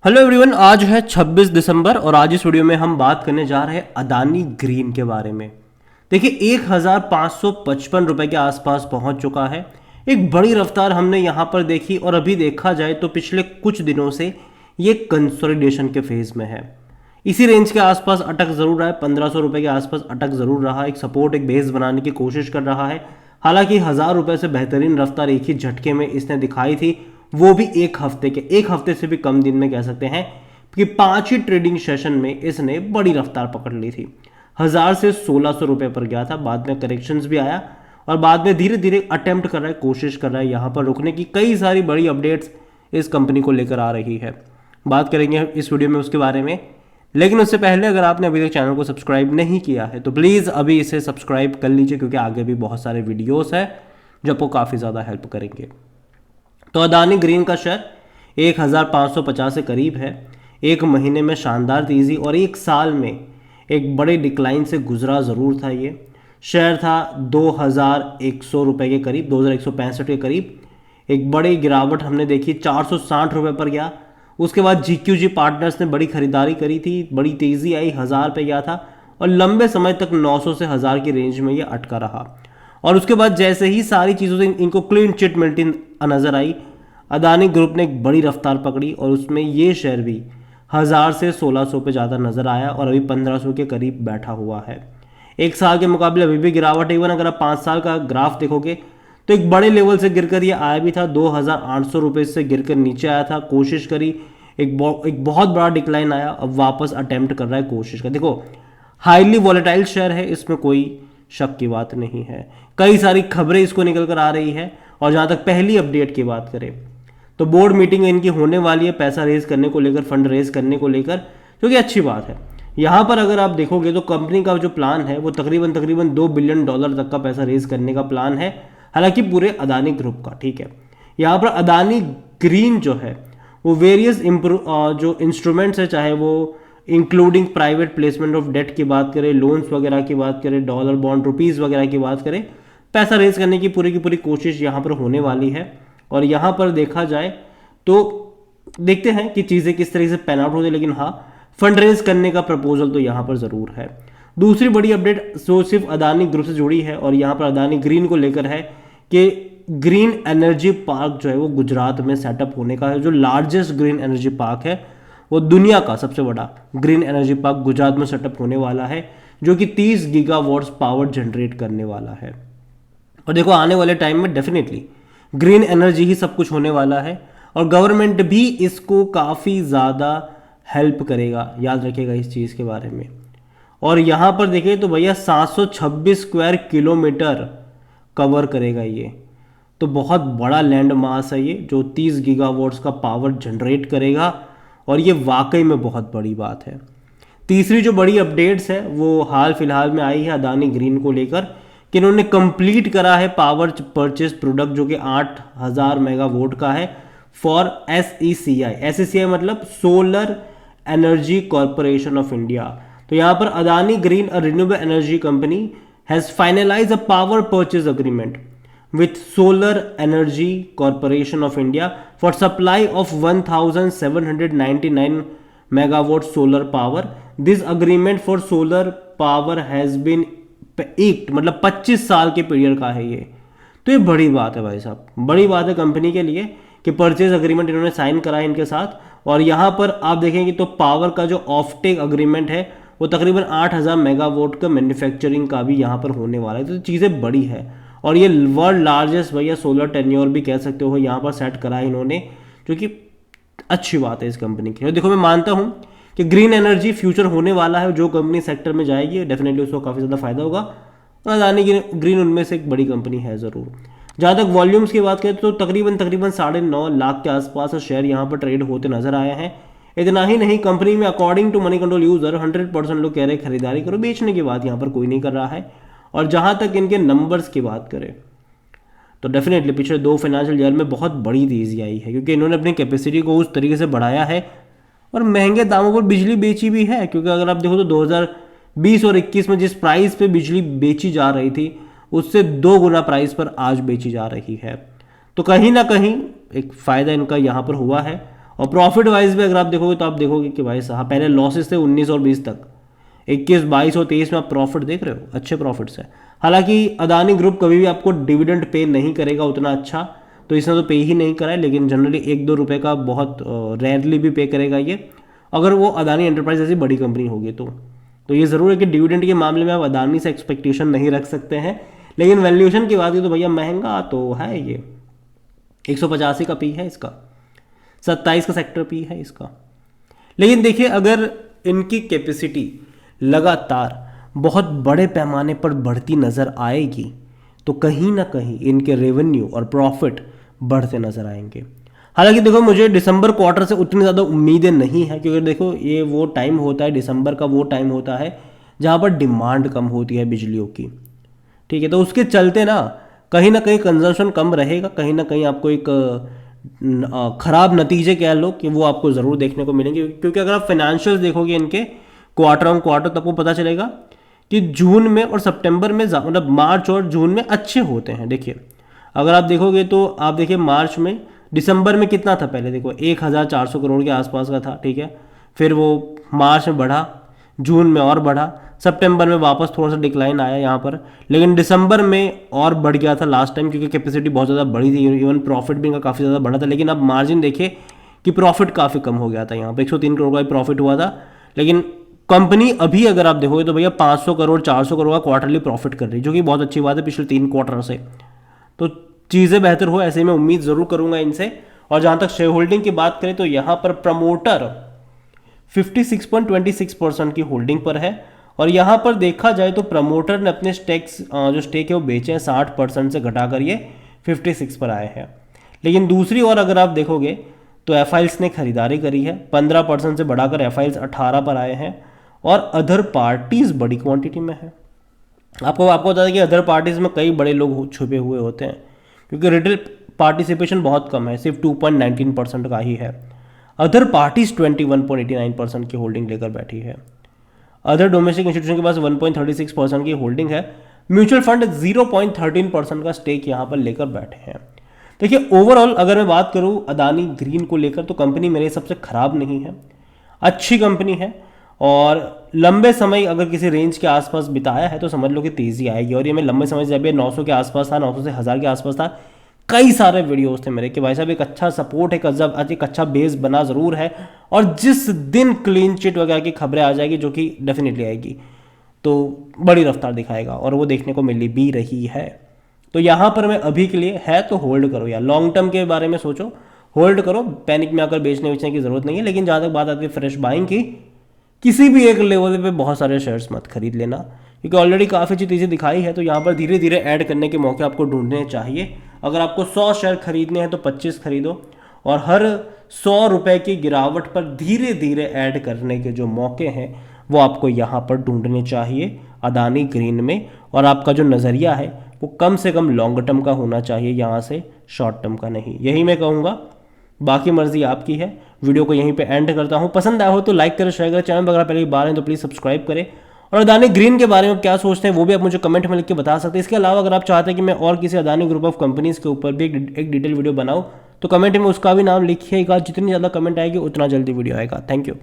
Hello everyone, आज है 26 दिसंबर और आज इस वीडियो में हम बात करने जा रहे हैं अदानी ग्रीन के बारे में। देखिए 1555 रुपए के आसपास पहुंच चुका है। एक बड़ी रफ्तार हमने यहां पर देखी और अभी देखा जाए तो पिछले कुछ दिनों से ये कंसोलिडेशन के फेज में है। इसी रेंज के आसपास अटक जरूर रहा है, 1500 रुपए के आसपास अटक जरूर रहा है। एक सपोर्ट, एक बेस बनाने की कोशिश कर रहा है। हालांकि 1000 रुपए से बेहतरीन रफ्तार एक ही झटके में इसने दिखाई थी, वो भी एक हफ्ते से भी कम दिन में कह सकते हैं कि 5 ही ट्रेडिंग सेशन में इसने बड़ी रफ्तार पकड़ ली थी। 1000 से 1600 रुपए पर गया था, बाद में करेक्शंस भी आया और बाद में धीरे धीरे अटेम्प्ट कर रहा है, कोशिश कर रहा है यहां पर रुकने की। कई सारी बड़ी अपडेट्स इस कंपनी को लेकर आ रही है, बात करेंगे इस वीडियो में उसके बारे में। लेकिन उससे पहले अगर आपने अभी तक चैनल को सब्सक्राइब नहीं किया है तो प्लीज़ अभी इसे सब्सक्राइब कर लीजिए, क्योंकि आगे भी बहुत सारे वीडियोस हैं जो आपको काफ़ी ज़्यादा हेल्प करेंगे। तो अदानी ग्रीन का शेयर 1550 के करीब है। एक महीने में शानदार तेजी और एक साल में एक बड़े डिक्लाइन से गुजरा ज़रूर था। ये शेयर था 2100 रुपये के करीब, 2165 के करीब। एक बड़ी गिरावट हमने देखी, 460 रुपये पर गया। उसके बाद GQG पार्टनर्स ने बड़ी खरीदारी करी थी, बड़ी तेज़ी आई, 1000 पे गया था और लंबे समय तक 900 से 1000 की रेंज में ये अटका रहा। और उसके बाद जैसे ही सारी चीज़ों से इनको क्लीन चिट मिलती नजर आई, अदानी ग्रुप ने एक बड़ी रफ्तार पकड़ी और उसमें ये शेयर भी 1000 से 1600 पे ज़्यादा नजर आया और अभी 1500 के करीब बैठा हुआ है। एक साल के मुकाबले अभी भी गिरावट है। इवन अगर आप 5 साल का ग्राफ देखोगे तो एक बड़े लेवल से गिरकर ये आया भी था, 2800 रुपये से गिरकर नीचे आया था, कोशिश करी, एक बहुत बड़ा डिक्लाइन आया, अब वापस अटेम्प्ट कर रहा है, कोशिश कर। देखो हाईली वॉलेटाइल शेयर है, इसमें कोई शक की बात नहीं है। कई सारी खबरें इसको निकल कर आ रही है। और जहाँ तक पहली अपडेट की बात करें तो बोर्ड मीटिंग इनकी होने वाली है पैसा रेज करने को लेकर, फंड रेज करने को लेकर, जो कि अच्छी बात है। यहाँ पर अगर आप देखोगे तो कंपनी का जो प्लान है वो तकरीबन $2 बिलियन तक का पैसा रेज करने का प्लान है, हालांकि पूरे अदानी ग्रुप का। ठीक है, यहाँ पर अदानी ग्रीन जो है वो वेरियस जो इंस्ट्रूमेंट्स है, चाहे वो including private placement of debt की बात करें, लोन्स वगैरह की बात करें, डॉलर बॉन्ड, रुपीज़ वगैरह की बात करें, पैसा रेज करने की पूरी कोशिश यहाँ पर होने वाली है। और यहाँ पर देखा जाए तो देखते हैं कि चीज़ें किस तरीके से पैन आउट होती है, लेकिन हाँ, फंड रेज करने का प्रपोजल तो यहाँ पर ज़रूर है। दूसरी बड़ी अपडेट जो सिर्फ अदानी ग्रुप से जुड़ी है और यहाँ पर अदानी ग्रीन को लेकर है कि ग्रीन एनर्जी पार्क जो है वो गुजरात में सेटअप होने का है। जो लार्जेस्ट ग्रीन एनर्जी पार्क है, वो दुनिया का सबसे बड़ा ग्रीन एनर्जी पार्क गुजरात में सेटअप होने वाला है, जो कि 30 गीगावाट्स पावर जनरेट करने वाला है। और देखो आने वाले टाइम में डेफिनेटली ग्रीन एनर्जी ही सब कुछ होने वाला है और गवर्नमेंट भी इसको काफ़ी ज़्यादा हेल्प करेगा, याद रखिएगा इस चीज़ के बारे में। और यहाँ पर देखिए तो भैया 726 स्क्वायर किलोमीटर कवर करेगा ये, तो बहुत बड़ा लैंड मास है ये, जो 30 गीगावाट्स का पावर जनरेट करेगा और ये वाकई में बहुत बड़ी बात है। तीसरी जो बड़ी अपडेट्स है वो हाल फिलहाल में आई है अदानी ग्रीन को लेकर कि इन्होंने कंप्लीट करा है पावर परचेज प्रोडक्ट, जो कि 8000 मेगावाट का है, फॉर SECI मतलब solar energy corporation of India. तो यहाँ पर Adani green a renewable energy company has finalise a power purchase agreement with Solar Energy Corporation of India for supply of 1799 megawatt solar power. This agreement for solar power has been inked, मतलब 25 साल के period का है ये। तो ये बड़ी बात है भाई साहब, बड़ी बात है कंपनी के लिए कि परचेज अग्रीमेंट इन्होंने साइन करा है इनके साथ। और यहाँ पर आप देखेंगे तो पावर का जो ऑफ टेक अग्रीमेंट है वो तकरीबन 8000 मेगावाट का मैन्युफैक्चरिंग का भी यहाँ पर होने वाला है। तो चीज़ें बड़ी है और ये वर्ल्ड लार्जेस्ट भैया सोलर टेन्योर भी कह सकते हो यहाँ पर सेट करा है इन्होंने, जो कि अच्छी बात है इस कंपनी की। देखो मैं मानता हूँ कि ग्रीन एनर्जी फ्यूचर होने वाला है, जो कंपनी सेक्टर में जाएगी डेफिनेटली उसको काफ़ी ज़्यादा फायदा होगा और अदानी ग्रीन उनमें से एक बड़ी कंपनी है ज़रूर। जहाँ तक वॉल्यूम्स की बात करें तो तकरीबन 9.5 लाख के आसपास शेयर यहाँ पर ट्रेड होते नजर आए हैं। इतना ही नहीं, कंपनी में according to money control user 100% लोग कह रहे हैं खरीदारी करो, बेचने की बात यहाँ पर कोई नहीं कर रहा है। और जहां तक इनके नंबर्स की बात करें तो डेफिनेटली पिछले 2 फाइनेंशियल ईयर में बहुत बड़ी तेजी आई है, क्योंकि इन्होंने अपनी कैपेसिटी को उस तरीके से बढ़ाया है और महंगे दामों पर बिजली बेची भी है। क्योंकि अगर आप देखो तो 2020 और 21 में जिस प्राइस पे बिजली बेची जा रही थी उससे 2 गुना प्राइस पर आज बेची जा रही है। तो कहीं ना कहीं एक फ़ायदा इनका यहाँ पर हुआ है और प्रॉफिट वाइज भी अगर आप देखोगे तो आप देखोगे कि भाई साहब पहले लॉसेस थे 19 और 20 तक, 21, 22 और 23 में आप प्रॉफिट देख रहे हो, अच्छे प्रॉफिट्स है। हालांकि अदानी ग्रुप कभी भी आपको डिविडेंड पे नहीं करेगा उतना अच्छा, तो इसने तो पे ही नहीं करा है, लेकिन जनरली 1-2 रुपये का बहुत रेयरली भी पे करेगा ये, अगर वो अदानी एंटरप्राइज जैसी बड़ी कंपनी होगी तो ये ज़रूर है कि डिविडेंड के मामले में आप अदानी से एक्सपेक्टेशन नहीं रख सकते हैं। लेकिन वैल्यूएशन की बात की तो भैया महंगा तो है ये, 185 का पी है इसका, 27 का सेक्टर पी है इसका। लेकिन देखिए अगर इनकी कैपेसिटी लगातार बहुत बड़े पैमाने पर बढ़ती नज़र आएगी तो कहीं ना कहीं इनके रेवेन्यू और प्रॉफिट बढ़ते नज़र आएंगे। हालांकि देखो मुझे दिसंबर क्वार्टर से उतनी ज़्यादा उम्मीदें नहीं है, क्योंकि देखो ये वो टाइम होता है, दिसंबर का वो टाइम होता है जहाँ पर डिमांड कम होती है बिजलियों की, ठीक है। तो उसके चलते ना कहीं कंजम्पशन कम रहेगा, कहीं ना कहीं आपको एक ख़राब नतीजे कह लो कि वो आपको ज़रूर देखने को मिलेंगे। क्योंकि अगर आप फाइनेंशियल्स देखोगे इनके क्वार्टर ऑन क्वार्टर तो आपको पता चलेगा कि जून में और सितंबर में मतलब मार्च और जून में अच्छे होते हैं। देखिए अगर आप देखोगे तो आप देखिए मार्च में, दिसंबर में कितना था पहले देखो 1400 करोड़ के आसपास का था, ठीक है। फिर वो मार्च में बढ़ा, जून में और बढ़ा, सितंबर में वापस थोड़ा सा डिक्लाइन आया यहाँ पर, लेकिन दिसंबर में और बढ़ गया था लास्ट टाइम क्योंकि कैपेसिटी बहुत ज़्यादा बड़ी थी, इवन प्रॉफिट भी इनका काफ़ी ज़्यादा बढ़ा था। लेकिन अब मार्जिन देखिए कि प्रॉफिट काफ़ी कम हो गया था, यहाँ पर 103 करोड़ का प्रॉफिट हुआ था। लेकिन कंपनी अभी अगर आप देखोगे तो भैया 500 करोड़ 400 करोड़ का क्वार्टरली प्रॉफिट कर रही है, जो कि बहुत अच्छी बात है पिछले 3 क्वार्टर से। तो चीज़ें बेहतर हो ऐसे में उम्मीद ज़रूर करूंगा इनसे। और जहाँ तक शेयर होल्डिंग की बात करें तो यहाँ पर प्रमोटर 56.26% की होल्डिंग पर है। और यहाँ पर देखा जाए तो प्रमोटर ने अपने स्टेक्स जो स्टेक है वो बेचे हैं 60% से घटाकर ये 56 पर आए हैं। लेकिन दूसरी ओर अगर आप देखोगे तो एफआईल्स ने खरीदारी करी है, 15% से बढ़ाकर एफआईल्स 18 पर आए हैं। और अदर पार्टीज बड़ी क्वांटिटी में है। आपको बता दें कि अदर पार्टीज में कई बड़े लोग छुपे हुए होते हैं, क्योंकि रिटेल पार्टिसिपेशन बहुत कम है, सिर्फ 2.19% का ही है। अदर पार्टीज 21.89% की होल्डिंग लेकर बैठी है। अदर डोमेस्टिक इंस्टीट्यूशन के पास 1.36% की होल्डिंग है। म्यूचुअल फंड 0.13% का स्टेक यहाँ पर लेकर बैठे हैं। देखिए ओवरऑल अगर मैं बात करूँ अदानी ग्रीन को लेकर तो कंपनी मेरे हिसाब से खराब नहीं है, अच्छी कंपनी है। और लंबे समय अगर किसी रेंज के आसपास बिताया है तो समझ लो कि तेज़ी आएगी। और ये मैं लंबे समय से जब ये 900 के आसपास था, 900 से 1000 के आसपास था, कई सारे वीडियोस थे मेरे कि भाई साहब एक अच्छा सपोर्ट है, एक अच्छा बेस बना ज़रूर है। और जिस दिन क्लीन चिट वगैरह की खबरें आ जाएगी, जो कि डेफिनेटली आएगी, तो बड़ी रफ्तार दिखाएगा और वो देखने को मिल भी रही है। तो यहाँ पर मैं अभी के लिए है तो होल्ड करो यार, लॉन्ग टर्म के बारे में सोचो, होल्ड करो, पैनिक में आकर बेचने वेचने की ज़रूरत नहीं है। लेकिन जहाँ तक बात आती है फ्रेश बाइंग की, किसी भी एक लेवल पे बहुत सारे शेयर्स मत खरीद लेना, क्योंकि ऑलरेडी काफ़ी अच्छी चीज़ें दिखाई है। तो यहाँ पर धीरे धीरे ऐड करने के मौके आपको ढूंढने चाहिए। अगर आपको 100 शेयर खरीदने हैं तो 25 खरीदो, और हर 100 रुपये की गिरावट पर धीरे धीरे ऐड करने के जो मौके हैं वो आपको यहाँ पर ढूंढने चाहिए अदानी ग्रीन में। और आपका जो नज़रिया है वो कम से कम लॉन्ग टर्म का होना चाहिए, यहाँ से शॉर्ट टर्म का नहीं। यही मैं कहूँगा, बाकी मर्जी आपकी है। वीडियो को यहीं पे एंड करता हूँ। पसंद आया हो तो लाइक करें, शेयर करें, चैनल वगैरह पहले बार हैं तो प्लीज़ सब्सक्राइब करें। और अदानी ग्रीन के बारे में क्या सोचते हैं वो भी आप मुझे कमेंट में लिख के बता सकते हैं। इसके अलावा अगर आप चाहते हैं कि मैं और किसी अदानी ग्रुप ऑफ कंपनीज़ के ऊपर भी एक डिटेल वीडियो बनाऊँ तो कमेंट में उसका भी नाम लिखिएगा। जितनी ज़्यादा कमेंट आएगी उतना जल्दी वीडियो आएगा। Thank you.